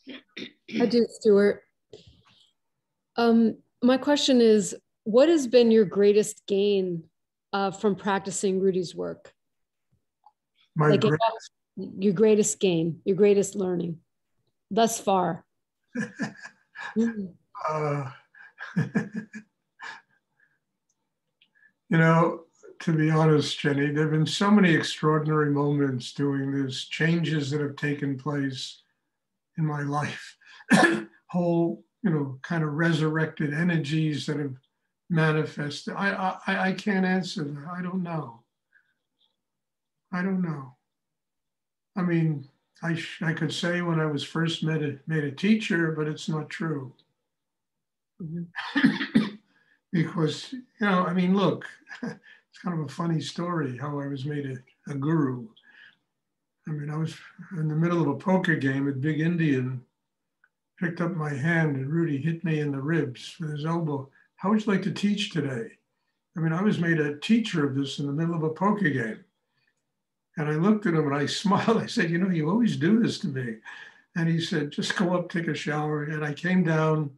I do, Stuart. My question is, what has been your greatest gain from practicing Rudy's work? My Like great, your greatest gain, your greatest learning thus far? uh, you know, to be honest, Jenny, there have been so many extraordinary moments doing this, changes that have taken place in my life, whole, kind of resurrected energies that have manifested. I can't answer that. I don't know. I don't know. I mean, I could say when I was first made a teacher, but it's not true. Mm-hmm. Because, I mean, look, it's kind of a funny story how I was made a guru. I mean, I was in the middle of a poker game at Big Indian, picked up my hand, and Rudy hit me in the ribs with his elbow. How would you like to teach today? I mean, I was made a teacher of this in the middle of a poker game. And I looked at him and I smiled. I said, you always do this to me. And he said, just go up, take a shower. And I came down,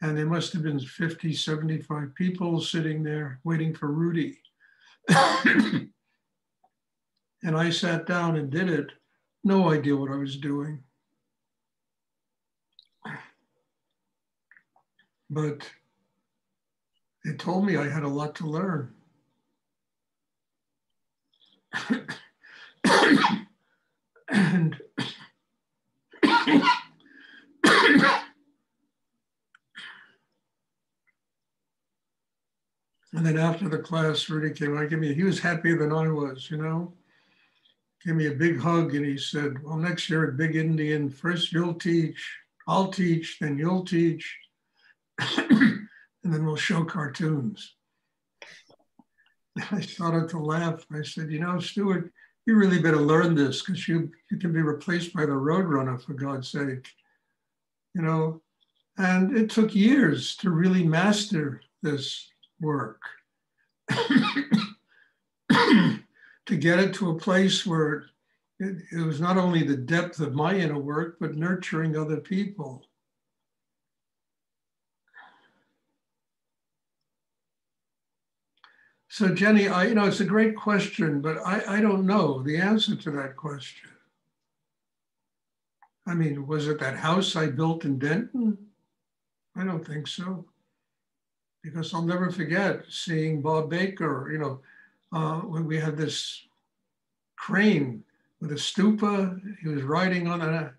and there must have been 50, 75 people sitting there waiting for Rudy. And I sat down and did it. No idea what I was doing. But it told me I had a lot to learn. And then after the class, Rudy came out, he was happier than I was, Gave me a big hug, and he said, well, next year at Big Indian, first you'll teach, I'll teach, then you'll teach, and then we'll show cartoons. I started to laugh. I said, Stuart, you really better learn this, because you can be replaced by the Roadrunner, for God's sake. And it took years to really master this work. To get it to a place where it was not only the depth of my inner work, but nurturing other people. So Jenny, it's a great question, but I don't know the answer to that question. I mean, was it that house I built in Denton? I don't think so. Because I'll never forget seeing Bob Baker, when we had this crane with a stupa, he was riding on it.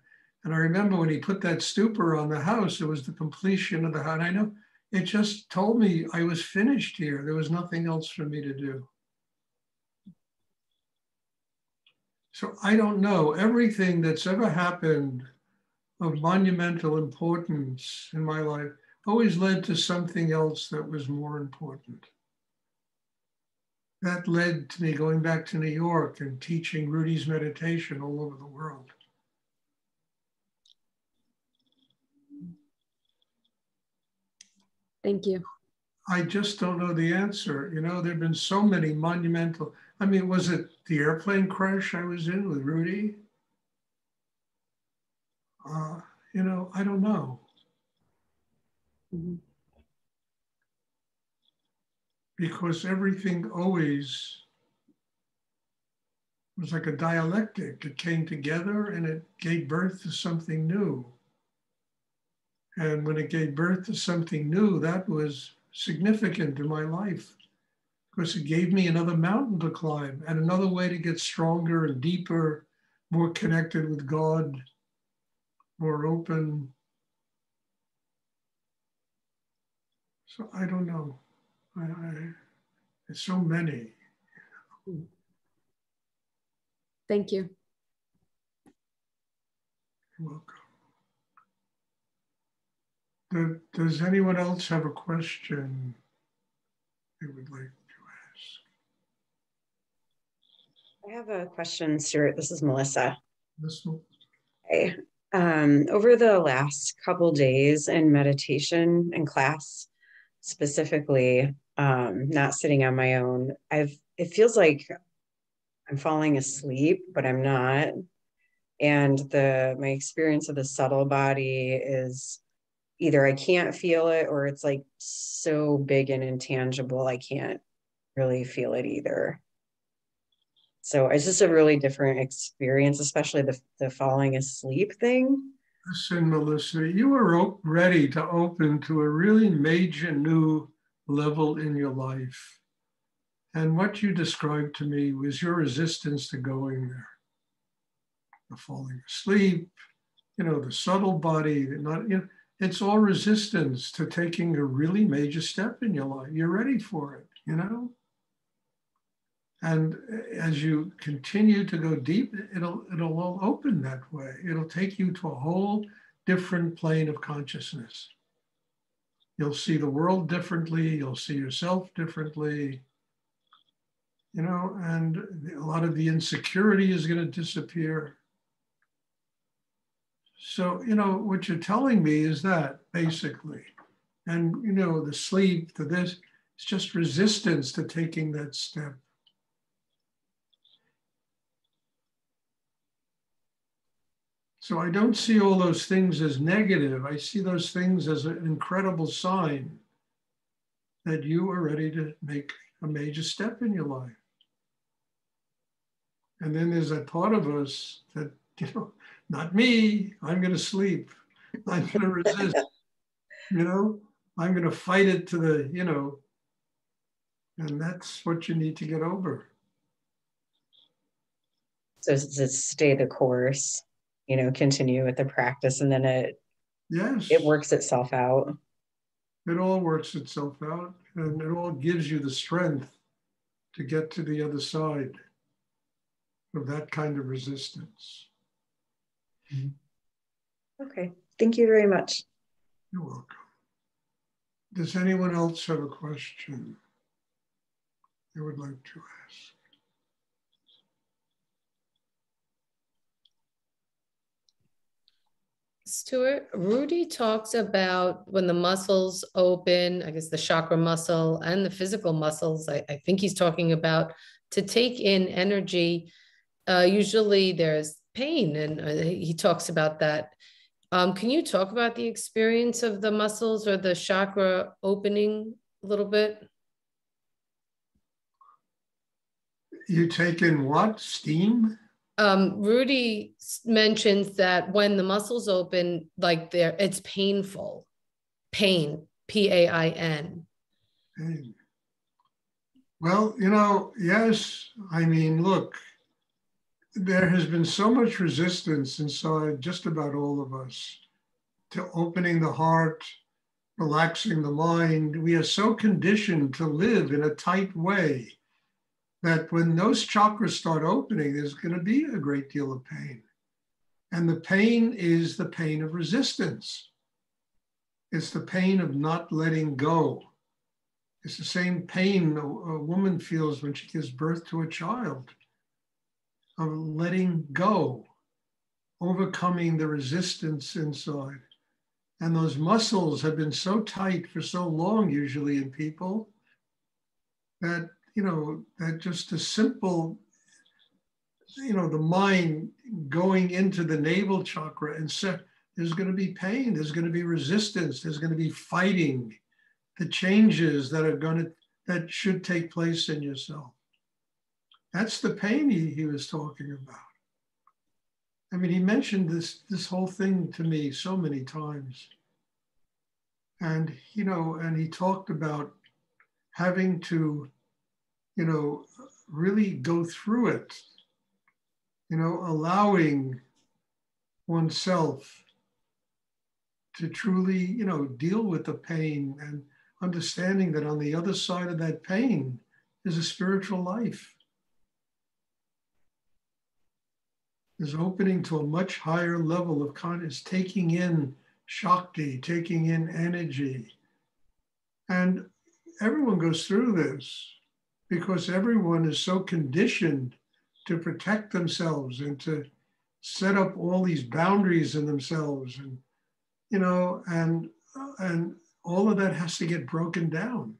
And I remember when he put that stupa on the house, it was the completion of the house. And I know it just told me I was finished here. There was nothing else for me to do. So I don't know. Everything that's ever happened of monumental importance in my life always led to something else that was more important. That led to me going back to New York and teaching Rudy's meditation all over the world. Thank you. I just don't know the answer. There have been so many monumental. I mean, was it the airplane crash I was in with Rudy? I don't know. Mm-hmm. Because everything always was like a dialectic. It came together and it gave birth to something new. And when it gave birth to something new, that was significant in my life, because it gave me another mountain to climb and another way to get stronger and deeper, more connected with God, more open. So I don't know. There's so many. Thank you. You're welcome. Does anyone else have a question they would like to ask? I have a question, Stuart. This is Melissa. Hey. Over the last couple days in meditation and class, specifically, not sitting on my own, it feels like I'm falling asleep, but I'm not. And my experience of the subtle body is either I can't feel it or it's like so big and intangible, I can't really feel it either. So it's just a really different experience, especially the falling asleep thing. Listen, Melissa, you were ready to open to a really major new level in your life. And what you described to me was your resistance to going there. The falling asleep, the subtle body, it's all resistance to taking a really major step in your life. You're ready for it. And as you continue to go deep, it'll all open that way. It'll take you to a whole different plane of consciousness. You'll see the world differently. You'll see yourself differently. And a lot of the insecurity is going to disappear. So, what you're telling me is that basically, and, the sleep to this, it's just resistance to taking that step. So I don't see all those things as negative. I see those things as an incredible sign that you are ready to make a major step in your life. And then there's that part of us that, not me, I'm going to sleep. I'm going to resist, I'm going to fight it to the, and that's what you need to get over. So to stay the course, continue with the practice, and then it works itself out. It all works itself out, and it all gives you the strength to get to the other side of that kind of resistance. Okay, thank you very much. You're welcome. Does anyone else have a question they would like to ask? Stuart, Rudy talks about when the muscles open, I guess the chakra muscle and the physical muscles, I think he's talking about to take in energy. Usually there's pain, and he talks about that. Can you talk about the experience of the muscles or the chakra opening a little bit? You take in what? Steam? Rudy mentions that when the muscles open, like it's painful. Pain, Pain. Pain. Well, yes. I mean, look, there has been so much resistance inside just about all of us to opening the heart, relaxing the mind. We are so conditioned to live in a tight way that when those chakras start opening, there's going to be a great deal of pain. And the pain is the pain of resistance. It's the pain of not letting go. It's the same pain a woman feels when she gives birth to a child, of letting go, overcoming the resistance inside. And those muscles have been so tight for so long, usually in people, that that just a simple, the mind going into the navel chakra and there's going to be pain, there's going to be resistance, there's going to be fighting the changes that should take place in yourself. That's the pain he was talking about. I mean, he mentioned this whole thing to me so many times. And, and he talked about having to, really go through it, allowing oneself to truly, deal with the pain and understanding that on the other side of that pain is a spiritual life. Is opening to a much higher level of consciousness, taking in Shakti, taking in energy. And everyone goes through this because everyone is so conditioned to protect themselves and to set up all these boundaries in themselves. And, and all of that has to get broken down.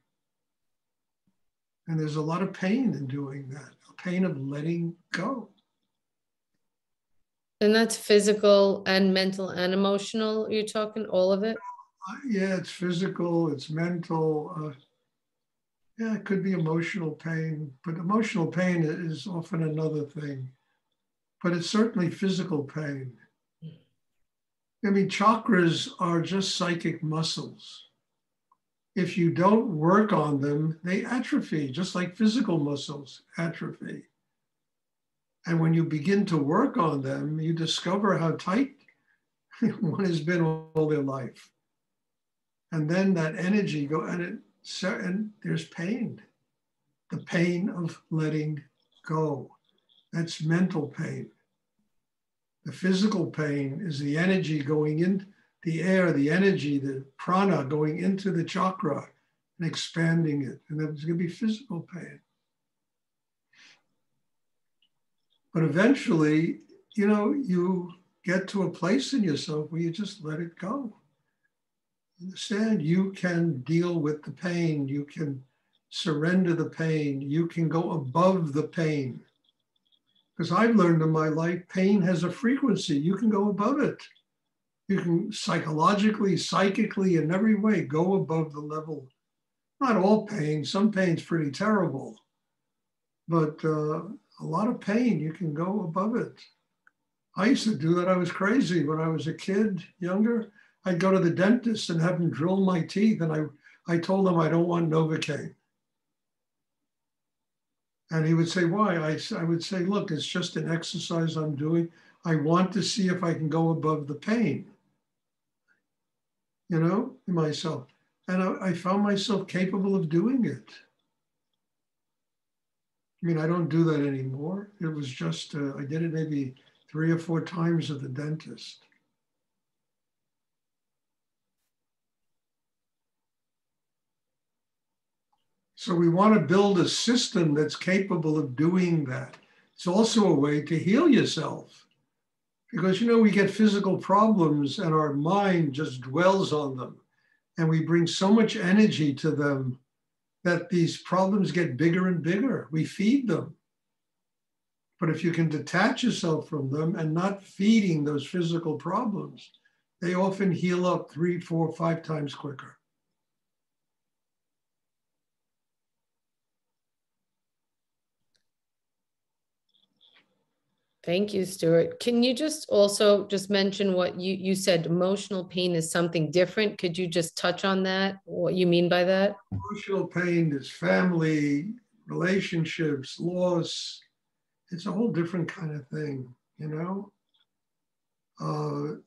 And there's a lot of pain in doing that, a pain of letting go. And that's physical and mental and emotional. You're talking all of it? Yeah, it's physical, it's mental. Yeah, it could be emotional pain, but emotional pain is often another thing. But it's certainly physical pain. I mean, chakras are just psychic muscles. If you don't work on them, they atrophy, just like physical muscles atrophy. And when you begin to work on them, you discover how tight one has been all their life. And then that energy go and there's pain, the pain of letting go. That's mental pain. The physical pain is the energy going in the air, the energy, the prana going into the chakra and expanding it. And there's going to be physical pain. But eventually, you get to a place in yourself where you just let it go. Understand, you can deal with the pain. You can surrender the pain. You can go above the pain. Because I've learned in my life, pain has a frequency. You can go above it. You can psychologically, psychically, in every way, go above the level. Not all pain. Some pain's pretty terrible. But a lot of pain, you can go above it. I used to do that. I was crazy when I was a kid, younger. I'd go to the dentist and have him drill my teeth. And I told him I don't want Novocaine. And he would say, why? I would say, look, it's just an exercise I'm doing. I want to see if I can go above the pain, in myself. And I found myself capable of doing it. I mean, I don't do that anymore. It was just, I did it maybe 3 or 4 times at the dentist. So we want to build a system that's capable of doing that. It's also a way to heal yourself. Because, we get physical problems and our mind just dwells on them. And we bring so much energy to them that these problems get bigger and bigger. We feed them. But if you can detach yourself from them and not feeding those physical problems, they often heal up 3, 4, 5 times quicker. Thank you, Stuart. Can you just also just mention what you said emotional pain is something different? Could you just touch on that? What you mean by that? Emotional pain is family, relationships, loss. It's a whole different kind of thing,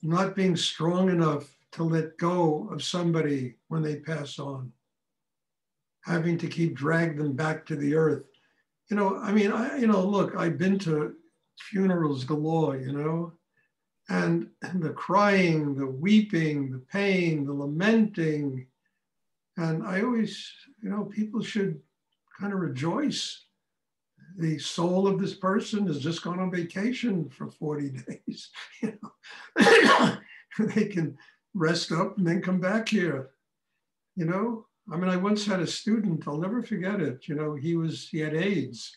Not being strong enough to let go of somebody when they pass on, having to keep drag them back to the earth. Look, I've been to funerals galore, and the crying, the weeping, the pain, the lamenting. And I always, people should kind of rejoice. The soul of this person has just gone on vacation for 40 days. They can rest up and then come back here. I once had a student, I'll never forget it. He had AIDS.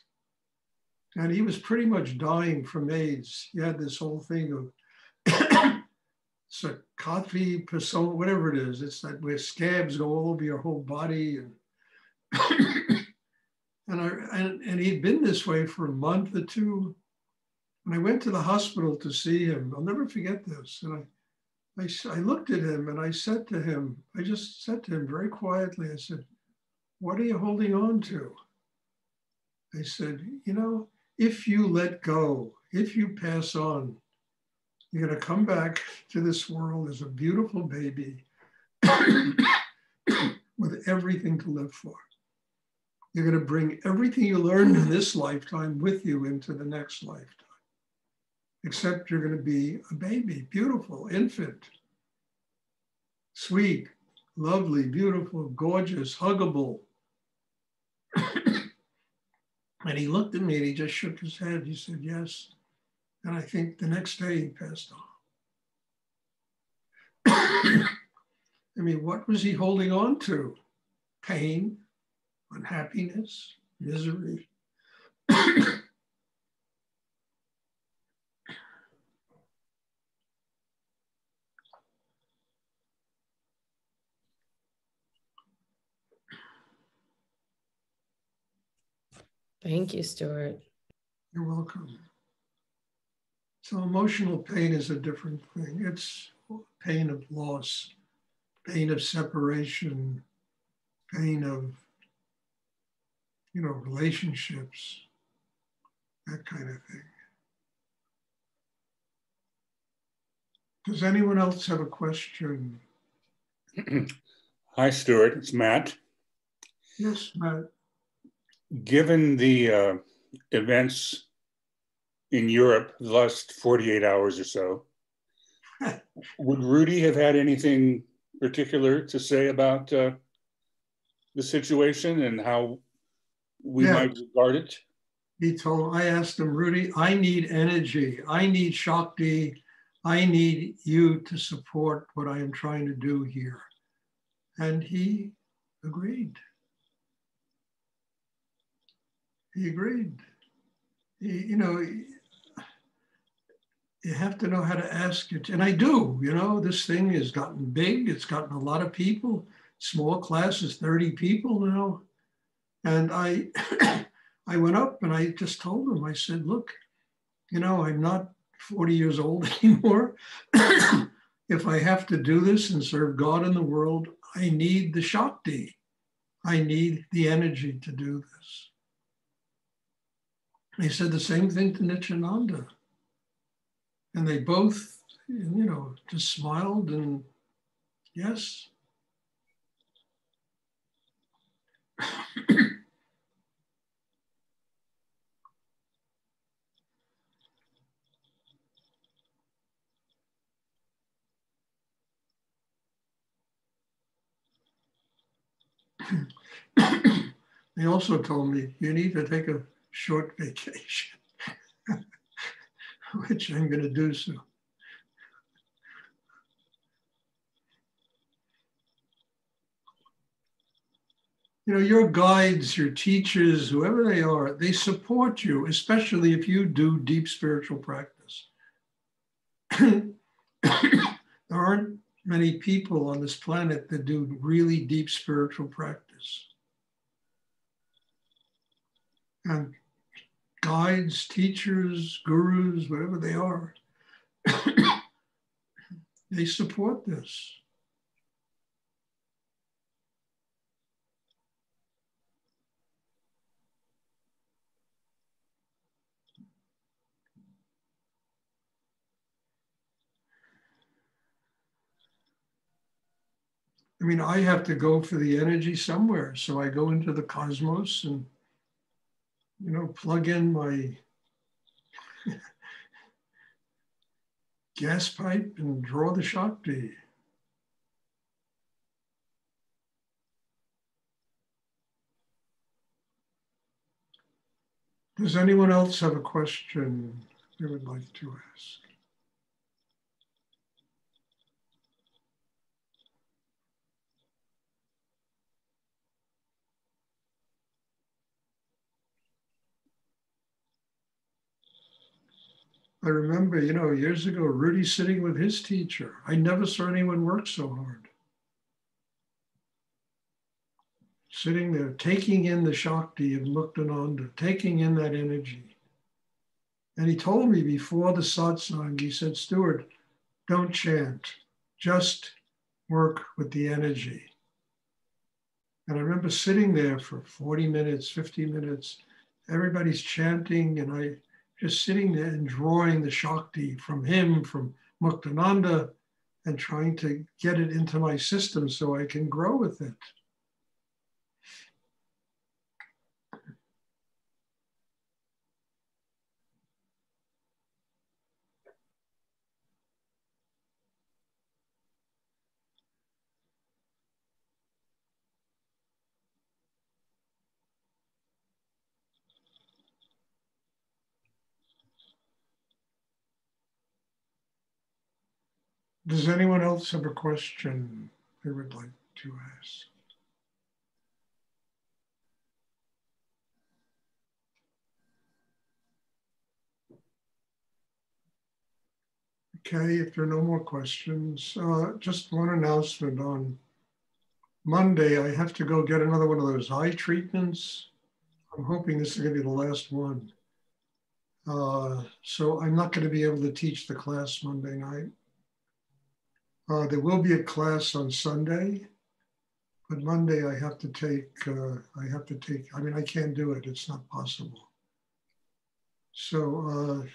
And he was pretty much dying from AIDS. He had this whole thing of psychopathy, persona, whatever it is. It's that where scabs go all over your whole body. And he'd been this way for a month or 2. And I went to the hospital to see him. I'll never forget this. And I looked at him and I just said to him very quietly, I said, what are you holding on to? I said, if you let go, if you pass on, you're going to come back to this world as a beautiful baby with everything to live for. You're going to bring everything you learned in this lifetime with you into the next lifetime. Except you're going to be a baby, beautiful, infant, sweet, lovely, beautiful, gorgeous, huggable. And he looked at me and he just shook his head. He said, yes. And I think the next day he passed on. I mean, what was he holding on to? Pain, unhappiness, misery. Thank you, Stuart. You're welcome. So emotional pain is a different thing. It's pain of loss, pain of separation, pain of, relationships, that kind of thing. Does anyone else have a question? Hi, Stuart. It's Matt. Yes, Matt. Given the events in Europe the last 48 hours or so, would Rudy have had anything particular to say about the situation and how we might regard it? I asked him, Rudy, I need energy. I need Shakti. I need you to support what I am trying to do here. And he agreed. He agreed. You have to know how to ask it. And I do, this thing has gotten big. It's gotten a lot of people. Small classes, 30 people now. And I I went up and I just told him, I said, look, I'm not 40 years old anymore. If I have to do this and serve God in the world, I need the Shakti. I need the energy to do this. He said the same thing to Nityananda. And they both, just smiled and yes. They also told me, you need to take a short vacation, which I'm going to do so. Your guides, your teachers, whoever they are, they support you, especially if you do deep spiritual practice. There aren't many people on this planet that do really deep spiritual practice. And guides, teachers, gurus, whatever they are, they support this. I mean, I have to go for the energy somewhere. So I go into the cosmos and, plug in my gas pipe and draw the Shakti. Does anyone else have a question they would like to ask? I remember, years ago, Rudy sitting with his teacher. I never saw anyone work so hard. Sitting there, taking in the Shakti of Muktananda, taking in that energy. And he told me before the satsang, he said, Stuart, don't chant, just work with the energy. And I remember sitting there for 40 minutes, 50 minutes, everybody's chanting, and I just sitting there and drawing the Shakti from him, from Muktananda, and trying to get it into my system so I can grow with it. Does anyone else have a question they would like to ask? Okay, if there are no more questions, just one announcement. On Monday, I have to go get another one of those eye treatments. I'm hoping this is going to be the last one. So I'm not going to be able to teach the class Monday night. There will be a class on Sunday, but Monday I have to take, I mean, I can't do it. It's not possible. So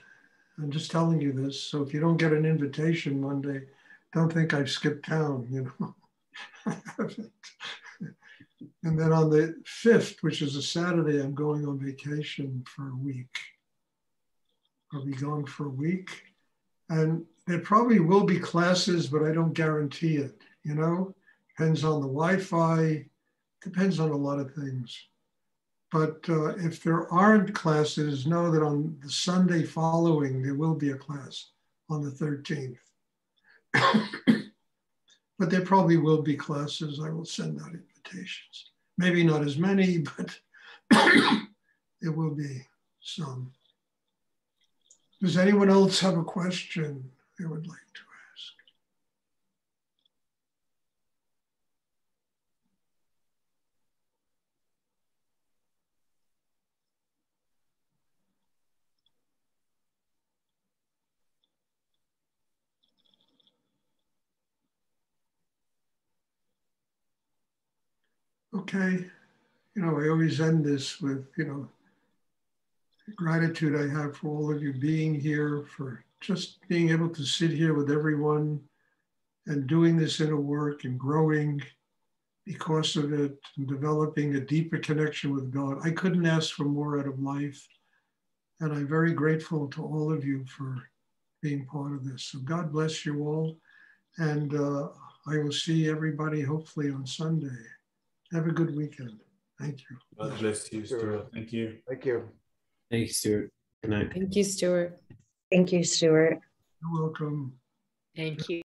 I'm just telling you this. So if you don't get an invitation Monday, don't think I've skipped town, you know. I haven't. And then on the 5th, which is a Saturday, I'm going on vacation for a week. I'll be gone for a week. And there probably will be classes, but I don't guarantee it, you know? Depends on the Wi-Fi, depends on a lot of things. But if there aren't classes, know that on the Sunday following, there will be a class on the 13th. But there probably will be classes. I will send out invitations. Maybe not as many, but there will be some. Does anyone else have a question they would like to ask? Okay. You know, I always end this with, you know, the gratitude I have for all of you being here, for just being able to sit here with everyone and doing this inner work and growing because of it and developing a deeper connection with God. I couldn't ask for more out of life. And I'm very grateful to all of you for being part of this. So God bless you all. And I will see everybody hopefully on Sunday. Have a good weekend. Thank you. God bless you, Stuart. Thank you. Thank you. Thank you, Stuart. Good night. Thank you, Stuart. Thank you, Stuart. You're welcome. Thank you.